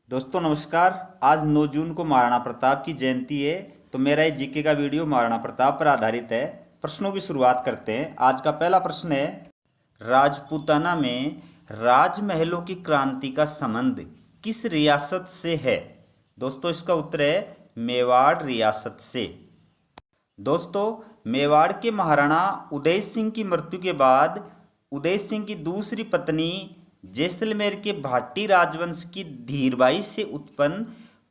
दोस्तों नमस्कार। आज 9 जून को महाराणा प्रताप की जयंती है, तो मेरा ये जीके का वीडियो महाराणा प्रताप पर आधारित है। प्रश्नों की शुरुआत करते हैं। आज का पहला प्रश्न है, राजपूताना में राजमहलों की क्रांति का संबंध किस रियासत से है? दोस्तों इसका उत्तर है मेवाड़ रियासत से। दोस्तों मेवाड़ के महाराणा उदय सिंह की मृत्यु के बाद उदय सिंह की दूसरी पत्नी जैसलमेर के भाटी राजवंश की धीरबाई से उत्पन्न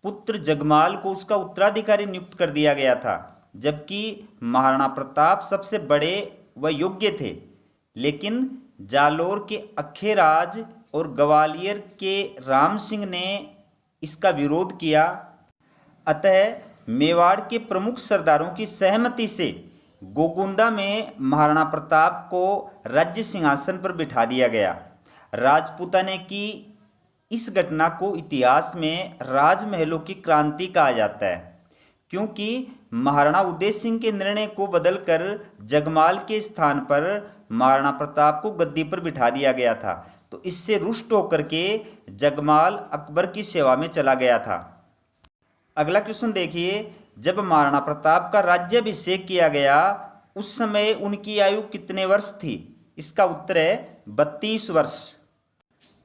पुत्र जगमाल को उसका उत्तराधिकारी नियुक्त कर दिया गया था, जबकि महाराणा प्रताप सबसे बड़े व योग्य थे। लेकिन जालोर के अखेराज और ग्वालियर के राम सिंह ने इसका विरोध किया। अतः मेवाड़ के प्रमुख सरदारों की सहमति से गोगुंदा में महाराणा प्रताप को राज्य सिंहासन पर बिठा दिया गया। राजपूताना की इस घटना को इतिहास में राजमहलों की क्रांति कहा जाता है, क्योंकि महाराणा उदय सिंह के निर्णय को बदलकर जगमाल के स्थान पर महाराणा प्रताप को गद्दी पर बिठा दिया गया था। तो इससे रुष्ट होकर के जगमाल अकबर की सेवा में चला गया था। अगला क्वेश्चन देखिए, जब महाराणा प्रताप का राज्याभिषेक किया गया उस समय उनकी आयु कितने वर्ष थी? इसका उत्तर है 32 वर्ष।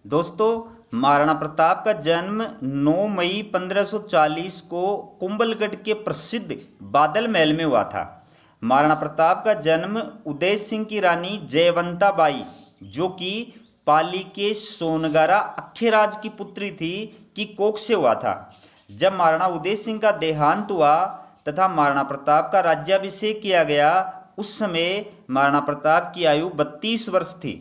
दोस्तों महाराणा प्रताप का जन्म 9 मई 1540 को कुंभलगढ़ के प्रसिद्ध बादल महल में हुआ था। महाराणा प्रताप का जन्म उदय सिंह की रानी जयवंता बाई, जो कि पाली के सोनगारा अखेराज की पुत्री थी, की कोख से हुआ था। जब महाराणा उदय सिंह का देहांत हुआ तथा महाराणा प्रताप का राज्याभिषेक किया गया उस समय महाराणा प्रताप की आयु 32 वर्ष थी।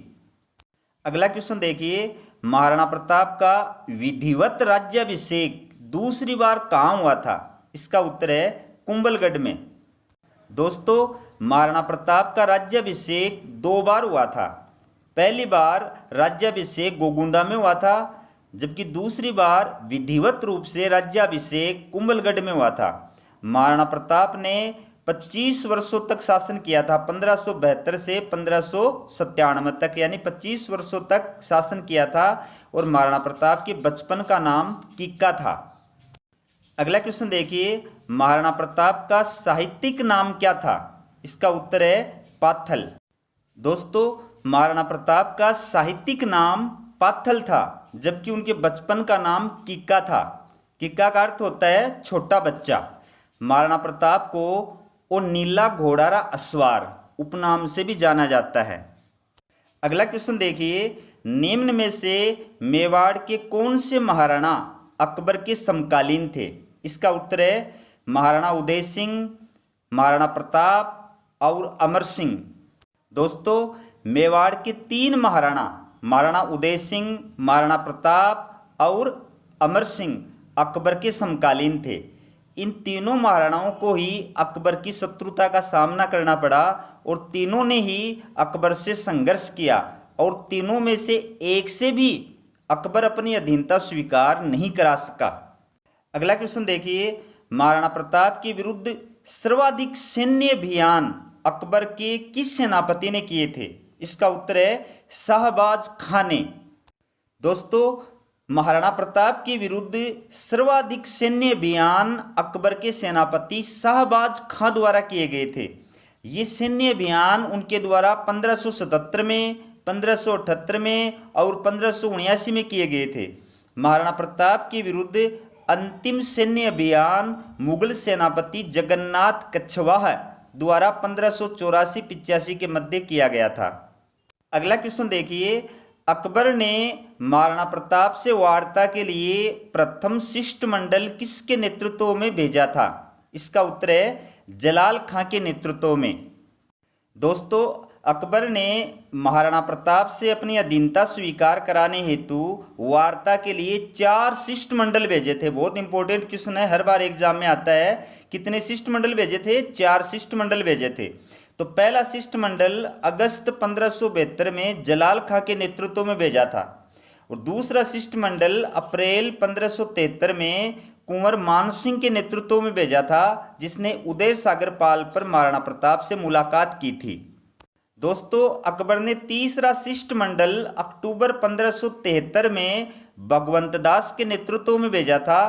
अगला क्वेश्चन देखिए, महाराणा प्रताप का विधिवत राज्याभिषेक दूसरी बार कहाँ हुआ था? इसका उत्तर है कुंभलगढ़ में। दोस्तों महाराणा प्रताप का राज्याभिषेक 2 बार हुआ था। पहली बार राज्याभिषेक गोगुंदा में हुआ था, जबकि दूसरी बार विधिवत रूप से राज्याभिषेक कुंभलगढ़ में हुआ था। महाराणा प्रताप ने 25 वर्षों तक शासन किया था, 1572 से 1597 तक, यानी 25 वर्षों तक शासन किया था। और महाराणा प्रताप के बचपन का नाम किक्का था। अगला क्वेश्चन देखिए, महाराणा प्रताप का साहित्यिक नाम क्या था? इसका उत्तर है पाथल। दोस्तों महाराणा प्रताप का साहित्यिक नाम पाथल था, जबकि उनके बचपन का नाम किक्का था। किक्का का अर्थ होता है छोटा बच्चा। महाराणा प्रताप को ओ नीला घोड़ारा अस्वार उपनाम से भी जाना जाता है। अगला क्वेश्चन देखिए, निम्न में से मेवाड़ के कौन से महाराणा अकबर के समकालीन थे? इसका उत्तर है महाराणा उदय सिंह, महाराणा प्रताप और अमर सिंह। दोस्तों मेवाड़ के 3 महाराणा, महाराणा उदय सिंह, महाराणा प्रताप और अमर सिंह अकबर के समकालीन थे। इन तीनों महाराणाओं को ही अकबर की शत्रुता का सामना करना पड़ा और तीनों ने ही अकबर से संघर्ष किया, और तीनों में से एक से भी अकबर अपनी अधीनता स्वीकार नहीं करा सका। अगला क्वेश्चन देखिए, महाराणा प्रताप के विरुद्ध सर्वाधिक सैन्य अभियान अकबर के किस सेनापति ने किए थे? इसका उत्तर है शाहबाज खां ने। दोस्तों महाराणा प्रताप के विरुद्ध सर्वाधिक सैन्य अभियान अकबर के सेनापति शाहबाज खां द्वारा किए गए थे। ये सैन्य अभियान उनके द्वारा 1577 में, 1578 में और 1579 में किए गए थे। महाराणा प्रताप के विरुद्ध अंतिम सैन्य अभियान मुगल सेनापति जगन्नाथ कछवाहा द्वारा 1584-85 के मध्य किया गया था। अगला क्वेश्चन देखिए, अकबर ने महाराणा प्रताप से वार्ता के लिए प्रथम शिष्टमंडल किसके नेतृत्व में भेजा था? इसका उत्तर है जलाल खां के नेतृत्व में। दोस्तों अकबर ने महाराणा प्रताप से अपनी अधीनता स्वीकार कराने हेतु वार्ता के लिए 4 शिष्टमंडल भेजे थे। बहुत इंपॉर्टेंट क्वेश्चन है, हर बार एग्जाम में आता है। कितने शिष्टमंडल भेजे थे? 4 शिष्टमंडल भेजे थे। तो पहला शिष्टमंडल अगस्त 1572 में जलाल खां के नेतृत्व में भेजा था, और दूसरा शिष्टमंडल अप्रैल 1573 में कुंवर मान सिंह के नेतृत्व में भेजा था, जिसने उदय सागर पाल पर महाराणा प्रताप से मुलाकात की थी। दोस्तों अकबर ने तीसरा शिष्टमंडल अक्टूबर 1573 में भगवंत दास के नेतृत्व में भेजा था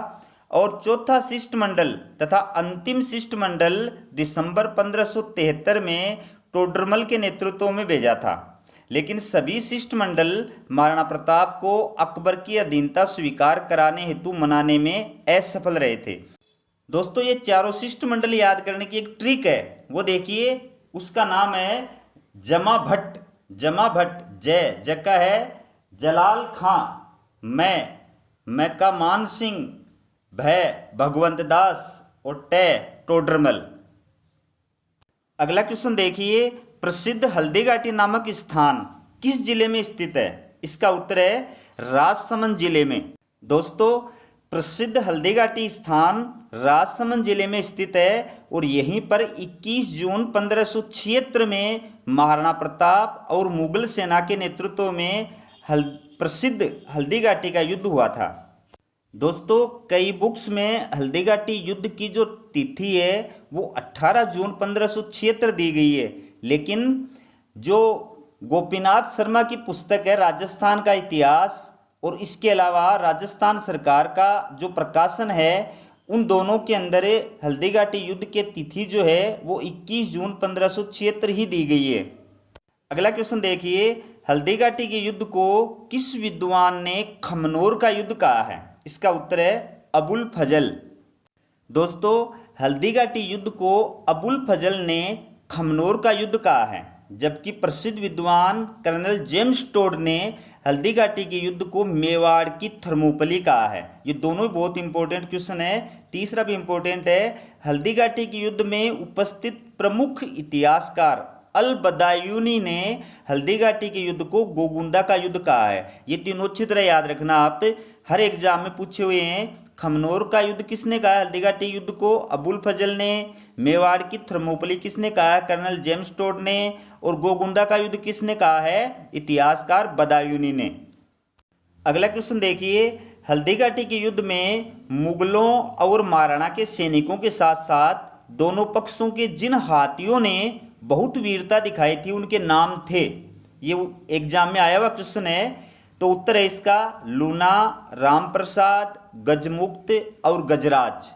और चौथा शिष्टमंडल तथा अंतिम शिष्टमंडल दिसंबर 1573 में टोडरमल के नेतृत्व में भेजा था। लेकिन सभी शिष्टमंडल महाराणा प्रताप को अकबर की अधीनता स्वीकार कराने हेतु मनाने में असफल रहे थे। दोस्तों, ये चारों शिष्टमंडल याद करने की एक ट्रिक है, वो देखिए। उसका नाम है जमा भट्ट। जमा भट्ट, जय का है जलाल खां, मैं का मान सिंह, भय भगवंत दास और टोडरमल। अगला क्वेश्चन देखिए, प्रसिद्ध हल्दीघाटी नामक स्थान किस जिले में स्थित है? इसका उत्तर है राजसमंद जिले में। दोस्तों, प्रसिद्ध हल्दीघाटी स्थान राजसमंद जिले में स्थित है और यहीं पर 21 जून 1576 में महाराणा प्रताप और मुगल सेना के नेतृत्व में प्रसिद्ध हल्दीघाटी का युद्ध हुआ था। दोस्तों, कई बुक्स में हल्दीघाटी युद्ध की जो तिथि है वो 18 जून 1576 दी गई है, लेकिन जो गोपीनाथ शर्मा की पुस्तक है राजस्थान का इतिहास और इसके अलावा राजस्थान सरकार का जो प्रकाशन है, उन दोनों के अंदर हल्दीघाटी युद्ध के तिथि जो है वो 21 जून 1576 ही दी गई है। अगला क्वेश्चन देखिए, हल्दीघाटी के युद्ध को किस विद्वान ने खमनोर का युद्ध कहा है? इसका उत्तर है अबुल फजल। दोस्तों, हल्दीघाटी युद्ध को अबुल फजल ने खमनोर का युद्ध कहा है, जबकि प्रसिद्ध विद्वान कर्नल जेम्स टोड ने हल्दीघाटी के युद्ध को मेवाड़ की थर्मोपली कहा है। ये दोनों बहुत इंपॉर्टेंट क्वेश्चन है। तीसरा भी इंपॉर्टेंट है, हल्दीघाटी के युद्ध में उपस्थित प्रमुख इतिहासकार अल बदायूनी ने हल्दीघाटी के युद्ध को गोगुंदा का युद्ध कहा है। ये तीनों अच्छी तरह याद रखना, आप हर एग्जाम में पूछे हुए हैं। खमनोर का युद्ध किसने कहा? हल्दीघाटी युद्ध को अबुल फजल ने। मेवाड़ की थर्मोपली किसने कहा? कर्नल जेम्स टोड ने। और गोगुंदा का युद्ध किसने कहा है? इतिहासकार बदायूनी ने। अगला क्वेश्चन देखिए, हल्दीघाटी के युद्ध में मुगलों और महाराणा के सैनिकों के साथ साथ दोनों पक्षों के जिन हाथियों ने बहुत वीरता दिखाई थी उनके नाम थे। ये एग्जाम में आया हुआ क्वेश्चन है, तो उत्तर है इसका लूना, राम प्रसाद, गजमुक्त और गजराज।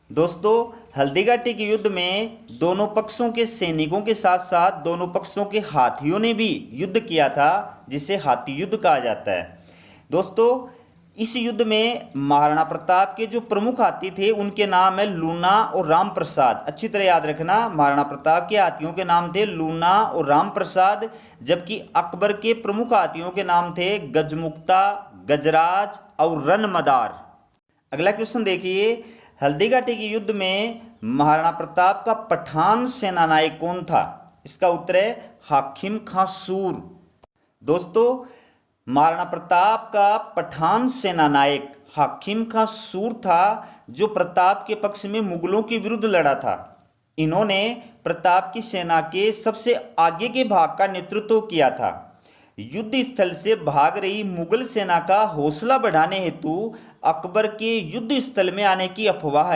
दोस्तों, हल्दीघाटी के युद्ध में दोनों पक्षों के सैनिकों के साथ साथ दोनों पक्षों के हाथियों ने भी युद्ध किया था, जिसे हाथी युद्ध कहा जाता है। दोस्तों, इस युद्ध में महाराणा प्रताप के जो प्रमुख हाथी थे उनके नाम है लूना और राम प्रसाद। अच्छी तरह याद रखना, महाराणा प्रताप के हाथियों के नाम थे लूना और राम प्रसाद, जबकि अकबर के प्रमुख हाथियों के नाम थे गजमुक्ता, गजराज और रणमदार। अगला क्वेश्चन देखिए, हल्दीघाटी के युद्ध में महाराणा प्रताप का पठान सेना नायक कौन था? इसका उत्तर है हाकिम खां सूर। दोस्तों, महाराणा प्रताप का पठान सेना नायक हाकिम खां सूर था, जो प्रताप के पक्ष में मुगलों के विरुद्ध लड़ा था। इन्होंने प्रताप की सेना के सबसे आगे के भाग का नेतृत्व किया था। युद्ध स्थल से भाग रही मुगल सेना का हौसला बढ़ाने हेतु अकबर के युद्ध स्थल में आने की अफवाह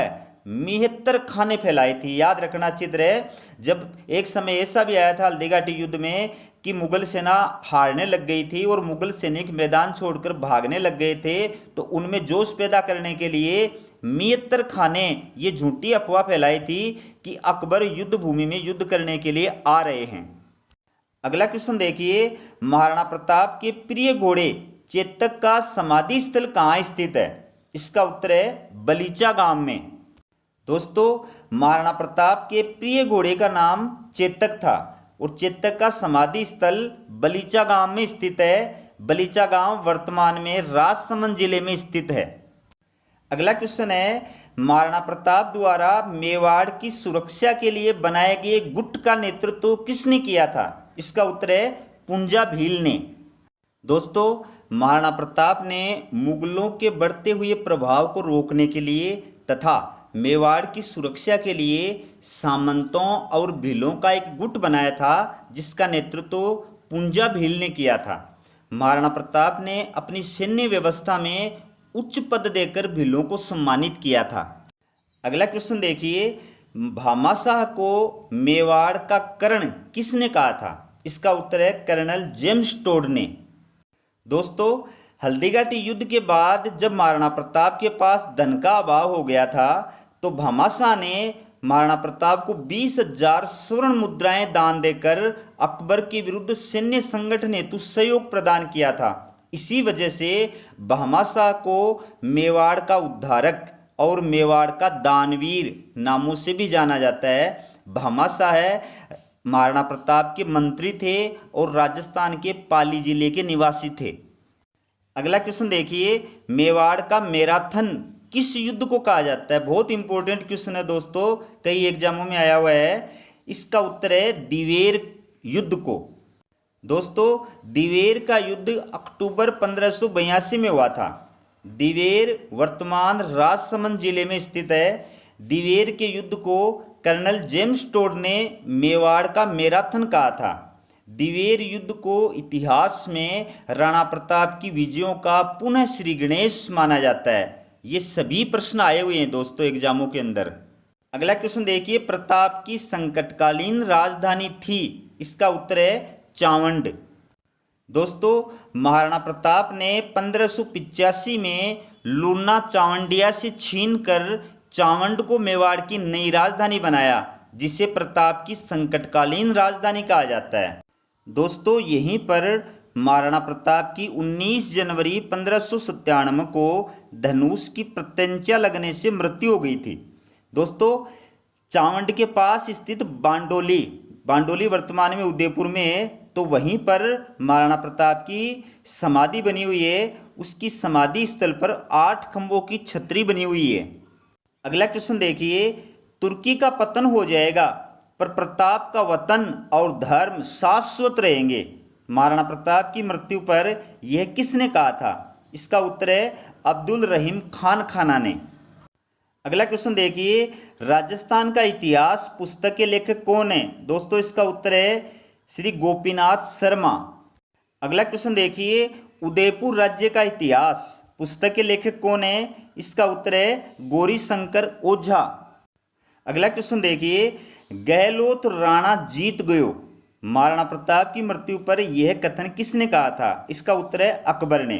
73 खाने फैलाई थी। याद रखना चित्र है, जब एक समय ऐसा भी आया था हल्दीघाटी युद्ध में कि मुगल सेना हारने लग गई थी और मुगल सैनिक मैदान छोड़कर भागने लग गए थे, तो उनमें जोश पैदा करने के लिए 73 खाने ये झूठी अफवाह फैलाई थी कि अकबर युद्ध भूमि में युद्ध करने के लिए आ रहे हैं। अगला क्वेश्चन देखिए, महाराणा प्रताप के प्रिय घोड़े चेतक का समाधि स्थल कहाँ स्थित है? इसका उत्तर है बलीचा गांव में। दोस्तों, महाराणा प्रताप के प्रिय घोड़े का नाम चेतक था और चेतक का समाधि स्थल बलीचा गांव में स्थित है। बलीचा गांव वर्तमान में राजसमंद जिले में स्थित है। अगला क्वेश्चन है, महाराणा प्रताप द्वारा मेवाड़ की सुरक्षा के लिए बनाए गए गुट का नेतृत्व किसने किया था? इसका उत्तर है पुंजा भील ने। दोस्तों, महाराणा प्रताप ने मुगलों के बढ़ते हुए प्रभाव को रोकने के लिए तथा मेवाड़ की सुरक्षा के लिए सामंतों और भीलों का एक गुट बनाया था, जिसका नेतृत्व पुंजा भील ने किया था। महाराणा प्रताप ने अपनी सैन्य व्यवस्था में उच्च पद देकर भीलों को सम्मानित किया था। अगला क्वेश्चन देखिए, भामाशाह को मेवाड़ का कर्ण किसने कहा था? इसका उत्तर है कर्नल जेम्स टोड ने। दोस्तों, हल्दीघाटी युद्ध के बाद जब महाराणा प्रताप के पास धन का अभाव हो गया था तो भामाशाह ने महाराणा प्रताप को 20,000 स्वर्ण मुद्राएं दान देकर अकबर के विरुद्ध सैन्य संगठन हेतु सहयोग प्रदान किया था। इसी वजह से भामाशाह को मेवाड़ का उद्धारक और मेवाड़ का दानवीर नामों से भी जाना जाता है। भामाशाह महाराणा प्रताप के मंत्री थे और राजस्थान के पाली जिले के निवासी थे। अगला क्वेश्चन देखिए, मेवाड़ का मैराथन किस युद्ध को कहा जाता है? बहुत इंपॉर्टेंट क्वेश्चन है दोस्तों, कई एग्जामों में आया हुआ है। इसका उत्तर है दिवेर युद्ध को। दोस्तों, दिवेर का युद्ध अक्टूबर 1582 में हुआ था। दिवेर वर्तमान राजसमंद जिले में स्थित है। दिवेर के युद्ध को कर्नल जेम्स टोड ने मेवाड़ का मैराथन कहा था। दिवेर युद्ध को इतिहास में राणा प्रताप की विजयों का पुनः श्री गणेश माना जाता है। ये सभी प्रश्न आए हुए हैं दोस्तों एग्जामों के अंदर। अगला क्वेश्चन देखिए, प्रताप की संकटकालीन राजधानी थी। इसका उत्तर है चावंड। दोस्तों, महाराणा प्रताप ने 1585 में लूना चावंडिया से छीनकर चावंड को मेवाड़ की नई राजधानी बनाया, जिसे प्रताप की संकटकालीन राजधानी कहा जाता है। दोस्तों, यहीं पर महाराणा प्रताप की 19 जनवरी 1597 को धनुष की प्रत्यंचा लगने से मृत्यु हो गई थी। दोस्तों, चावंड के पास स्थित बांडोली वर्तमान में उदयपुर में है, तो वहीं पर महाराणा प्रताप की समाधि बनी हुई है। उसकी समाधि स्थल पर 8 खंभों की छतरी बनी हुई है। अगला क्वेश्चन देखिए, तुर्की का पतन हो जाएगा पर प्रताप का वतन और धर्म शाश्वत रहेंगे। महाराणा प्रताप की मृत्यु पर यह किसने कहा था? इसका उत्तर है अब्दुल रहीम खान खाना ने। अगला क्वेश्चन देखिए, राजस्थान का इतिहास पुस्तक के लेखक कौन है? दोस्तों, इसका उत्तर है श्री गोपीनाथ शर्मा। अगला क्वेश्चन देखिए, उदयपुर राज्य का इतिहास पुस्तक के लेखक कौन है? इसका उत्तर है गौरी शंकर ओझा। अगला क्वेश्चन देखिए, गहलोत राणा जीत गयो। महाराणा प्रताप की मृत्यु पर यह कथन किसने कहा था? इसका उत्तर है अकबर ने।